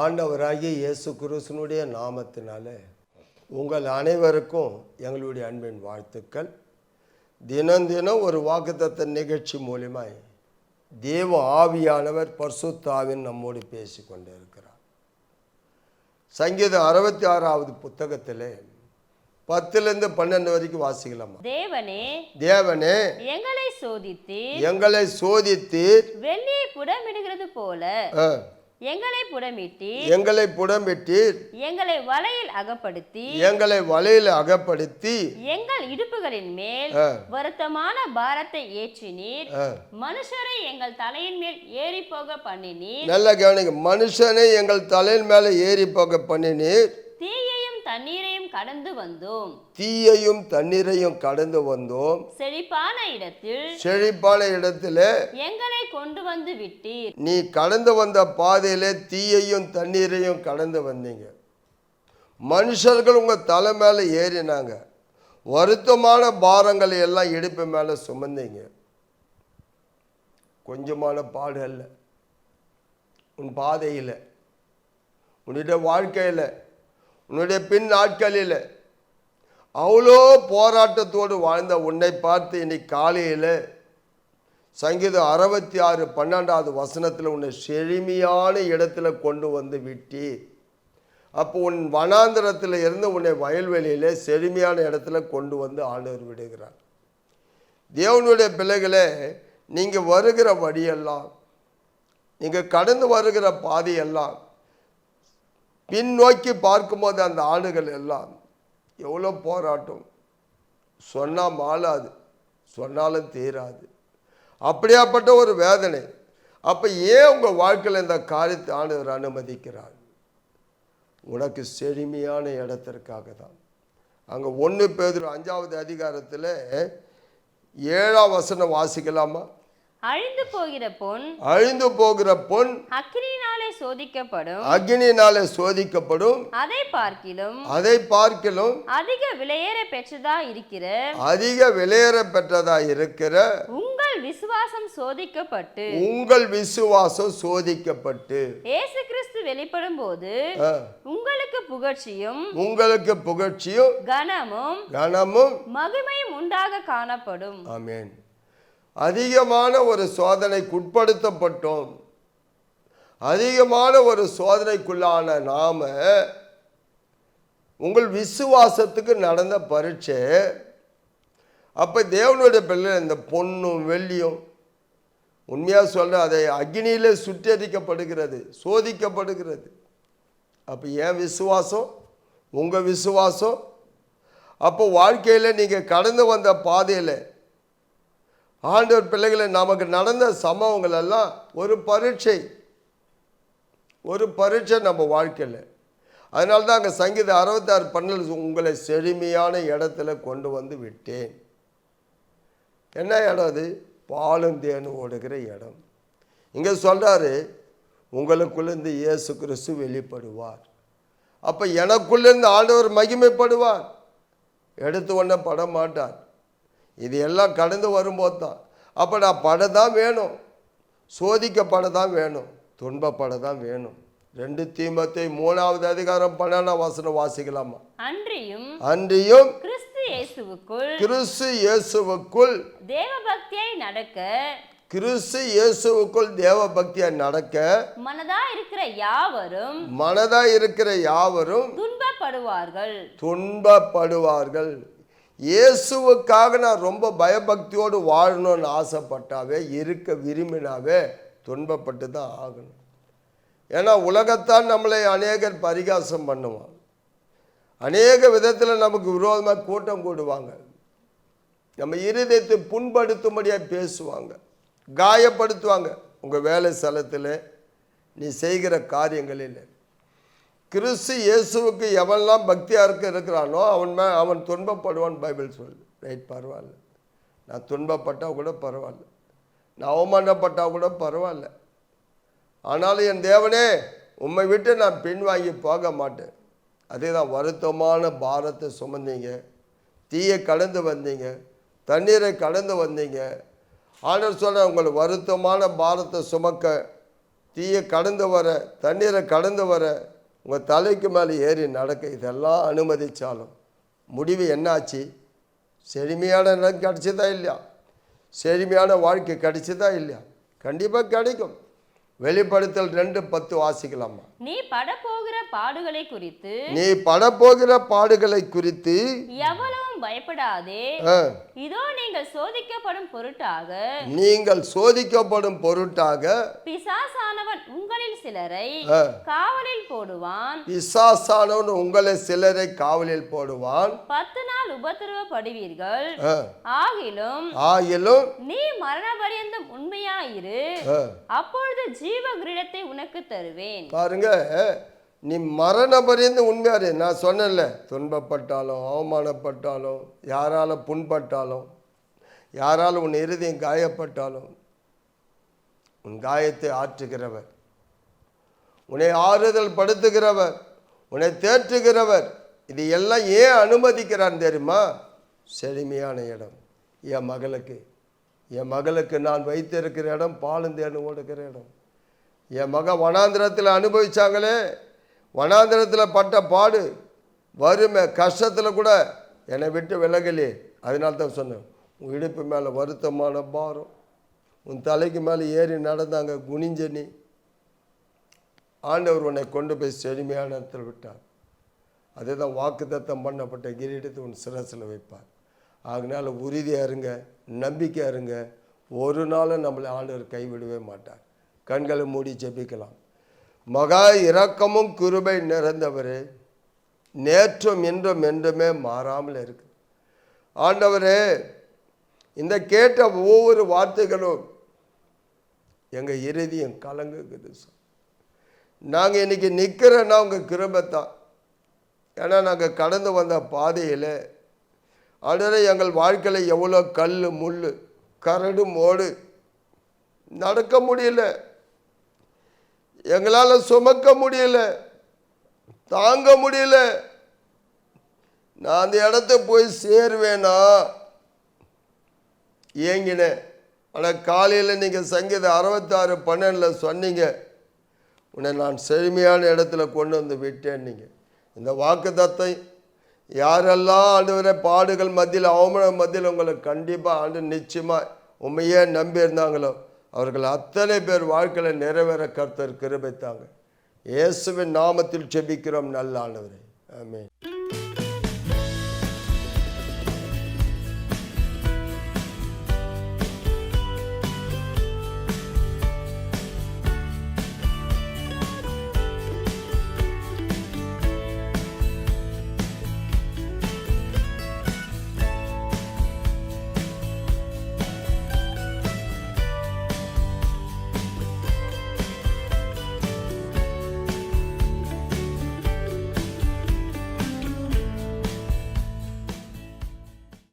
ஆண்டவராகிய இயேசு கிறிஸ்துவினுடைய நாமத்தினாலே உங்கள் அனைவருக்கும் எங்களுடைய அன்பின் வாழ்த்துக்கள். தினம் தினம் ஒரு வாக்குத்தத்த நிகழ்ச்சி மூலமாய் தேவ ஆவியானவர் பரிசுத்தாவின் நம்மோடு பேசி கொண்டிருக்கிறார். சங்கீதம் 66வது புத்தகத்திலே 10-12 வரைக்கும் வாசிக்கலாமா? தேவனே எங்களை சோதித்தீர், வெள்ளியை புடமிடுகிறது போல எங்களை புடமிட்டீர், எங்களை வலையில் அகப்படுத்தி எங்கள் இடுப்புகளின் மேல் வருத்தமான பாரத்தை ஏற்றினீர். மனுஷரை எங்கள் தலையின் மேல் ஏறி போக பண்ணினீர். நல்ல கவனிங்க, மனுஷனை எங்கள் தலையின் மேல ஏறி போக பண்ணினீர். தீயையும் தண்ணீரையும் கடந்து வந்தோம். செழிப்பான இடத்திலே எங்களை கொண்டு வந்து விட்டீர். நீ கடந்து வந்த பாதையிலே தீயையும் தண்ணீரையும் கடந்து வந்தீங்க. மனுஷர்கள் உங்க தலை மேல ஏறினாங்க. வருத்தமான பாரங்களை எல்லாம் இடுப்பு மேல சுமந்தீங்க. கொஞ்சமான பாடு அல்ல. உன் பாதையில, உன்னுடைய வாழ்க்கையில, உன்னுடைய பின் நாட்களில் அவ்வளோ போராட்டத்தோடு வாழ்ந்த உன்னை பார்த்து இன்னைக்கு காலையில் சங்கீதம் 66:12 வசனத்தில் உன்னை செழுமையான இடத்துல கொண்டு வந்து விட்டி. அப்போ உன் வனாந்திரத்தில் இருந்து உன்னை வயல்வெளியில் செழுமையான இடத்துல கொண்டு வந்து ஆண்டவர் விடுகிறார். தேவனுடைய பிள்ளைகளே, நீங்கள் வருகிற வழியெல்லாம், நீங்கள் கடந்து வருகிற பாதையெல்லாம் பின்னோக்கி பார்க்கும்போது அந்த ஆண்டுகள் எல்லாம் எவ்வளோ போராட்டம், சொன்னால் மாளாது, சொன்னாலும் தீராது, அப்படியாப்பட்ட ஒரு வேதனை. அப்போ ஏன் உங்கள் வாழ்க்கையில் இந்த காரியத்தை ஆண்டவர் அனுமதிக்கிறார்? உனக்கு செழுமையான இடத்திற்காக தான். அங்கே 1 பேதுரு 5வது அதிகாரத்தில் 7ஆம் வசனம் வாசிக்கலாமா? அழிந்து போகிற பொன் அக்கினியினாலே சோதிக்கப்படும். அதை பார்க்கிலும் அதிக விலையேற பெற்றதா இருக்கிற உங்கள் விசுவாசம் சோதிக்கப்பட்டு இயேசு கிறிஸ்து வெளிப்படும் போது உங்களுக்கு புகழ்ச்சியும் கனமும் மகிமையும் உண்டாக காணப்படும். ஆமென். அதிகமான ஒரு சோதனைக்குட்படுத்தப்பட்டோம். அதிகமான ஒரு சோதனைக்குள்ளான நாம, உங்கள் விசுவாசத்துக்கு நடந்த பரீட்சை. அப்போ தேவனுடைய பிள்ளை இந்த பொன்னும் வெள்ளியும் உண்மையாக சொல்ற அதை அக்னியிலே சுட்டரிக்கப்படுகிறது, சோதிக்கப்படுகிறது. அப்போ என் விசுவாசம், உங்கள் விசுவாசம், அப்போ வாழ்க்கையில் நீங்கள் கடந்து வந்த பாதையில் ஆண்டவர் பிள்ளைகளை நமக்கு நடந்த சம்பவங்கள் எல்லாம் ஒரு பரீட்சை நம்ம வாழ்க்கையில். அதனால தான் அங்கே சங்கீதம் 66:12 உங்களை செழுமையான இடத்துல கொண்டு வந்து விட்டேன். என்ன இடம் அது? பாலும் தேனும் ஓடுகிற இடம். இங்கே சொல்கிறாரு, உங்களுக்குள்ளேருந்து இயேசு கிறிஸ்து வெளிப்படுவார். அப்போ எனக்குள்ளேருந்து ஆண்டவர் மகிமைப்படுவார், எடுத்து ஒன்றை பட மாட்டார். இது எல்லாம் கடந்து வரும்போது தான். அப்போ நான் படதான் வேணும், சோதிக்கப்பட தான் வேணும், துன்பப்பட தான் வேணும். 2 தீமோத்தேயு 3வது அதிகாரம் 12ஆம் வசனம் வாசிக்கலாமா? அன்றியும் கிறிஸ்து இயேசுவுக்குள் தேவபக்தியை நடக்க மனதா இருக்கிற யாவரும் துன்பப்படுவார்கள். இயேசுவுக்காக நான் ரொம்ப பயபக்தியோடு வாழணும்னு ஆசைப்பட்டாவே, இருக்க விரும்பினாவே துன்பப்பட்டு தான் ஆகணும். ஏன்னா உலகத்தான் நம்மளை அநேகர் பரிகாசம் பண்ணுவாங்க, அநேக விதத்தில் நமக்கு விரோதமாக கூட்டம் கூடுவாங்க, நம்ம இருதயத்தை புண்படுத்தும்படியாக பேசுவாங்க, காயப்படுத்துவாங்க. உங்கள் வேலை ஸ்தலத்தில், நீ செய்கிற காரியங்களில் கிறிஸ்து இயேசுவுக்கு எவன்லாம் பக்தியாக இருக்கிறானோ அவன் துன்பப்படுவான் பைபிள் சொல்லு. ரைட், பரவாயில்ல, நான் துன்பப்பட்டால் கூட பரவாயில்ல, நான் அவமானப்பட்டால் கூட பரவாயில்ல, ஆனாலும் என் தேவனே உம்மை விட்டு நான் பின்வாங்கி போக மாட்டேன். அதே தான், வருத்தமான பாரத்தை சுமந்தீங்க, தீயை கடந்து வந்தீங்க, தண்ணீரை கடந்து வந்தீங்க. ஆண்டவர் சொல்ல, உங்களை வருத்தமான பாரத்தை சுமக்க தீயை கடந்து வர, தண்ணீரை கடந்து வர, உங்கள் தலைக்கு மேலே ஏறி நடக்க இதெல்லாம் அனுமதிச்சாலும் முடிவு என்னாச்சு? செழுமையான நிலம் கிடச்சதா இல்லையா? செழுமையான வாழ்க்கை கிடைச்சதா இல்லையா? கண்டிப்பாக கிடைக்கும். வெளிப்படுத்தல் 2:10 வாசிக்கலாமா? நீ படப்போகிற பாடுகளை குறித்து எவ்வளவும் பயப்படாதே. இதோ நீங்கள் சோதிக்கப்படும் பொருட்டாக பிசாசானவன் உங்களில் சிலரை காவலில் போடுவான். 10 நாள் உபத்திரவப்படுவீர்கள். ஆகிலும் நீ மரண பரியந்தம் உண்மையாயிரு, அப்பொழுது ஜீவ கிரீடத்தை உனக்கு தருவேன். பாருங்க, நீ மரண பரியந்த உண்மையாரு. நான் சொன்னேன்ல, துன்பப்பட்டாலும் அவமானப்பட்டாலும் யாரால புண்பட்டாலும் யாரால உன் இருதயம் காயப்பட்டாலும் உன் காயத்தை ஆற்றுகிறவர், உன்னை ஆறுதல் படுத்துகிறவர், உன்னை தேற்றுகிறவர். இது எல்லாம் ஏன் அனுமதிக்கிறான் தெரியுமா? செழுமையான இடம். என் மகளுக்கு நான் வைத்திருக்கிற இடம் பாலும் தேனும் ஓடுகிற இடம். என் மக வனாந்திரத்தில் அனுபவிச்சாங்களே, வனாந்திரத்தில் பட்ட பாடு, வறுமை, கஷ்டத்தில் கூட என்னை விட்டு விலகலே. அதனால தான் சொன்னேன், உன் இடுப்பு மேலே வருத்தமான பாரம், உன் தலைக்கு மேலே ஏறி நடந்தாங்க குனிஞ்சனி. ஆண்டவர் உன்னை கொண்டு போய் செழுமையான இடத்தில் விட்டார். அதுதான் வாக்குத்தத்தம் பண்ணப்பட்ட கிரீடத்தை உன் சிரசில் வைப்பார். அதனால் உறுதியாக இருங்க, நம்பிக்கையாக இருங்க. ஒரு நாளும் நம்மளை ஆண்டவர் கைவிடவே மாட்டார். கண்களை மூடி ஜெபிக்கலாம். மகா இரக்கமும் கிருபை நிறைந்தவரே, நேற்றும் இன்றும் என்றுமே மாறாமல் இருக்கு ஆண்டவரே. இந்த கேட்ட ஒவ்வொரு வார்த்தைகளும் எங்கள் இருதயம் கலங்குக்குது. நாங்கள் இன்னைக்கு நிற்கிறோன்னா உங்கள் கிருபை தான். ஏன்னா நாங்கள் கடந்து வந்த பாதையில் ஆண்டவரே எங்கள் வாழ்க்கையில் எவ்வளோ கல் முள் கரடு மோடு, நடக்க முடியல, எங்களால் சுமக்க முடியல, தாங்க முடியல. நான் அந்த இடத்த போய் சேருவேனா ஏங்கினேன். ஆனால் காலையில் நீங்கள் சங்கீதம் 66:12 சொன்னீங்க, உன்னை நான் செழுமையான இடத்துல கொண்டு வந்து விட்டேன். நீங்கள் இந்த வாக்குத்தத்தை யாரெல்லாம் ஆண்டவரை பாடுகள் மத்தியில் அவமான மத்தியில் உங்களை கண்டிப்பாக ஆண்டு நிச்சயமாக உண்மையே நம்பி இருந்தாங்களோ அவர்கள் அத்தனை பேர் வாழ்க்கையில் நிறைவேற கர்த்தர் கிருபை தாங்க. இயேசுவின் நாமத்தில் ஜெபிக்கிறோம் நல்ல ஆண்டவரே, ஆமென்.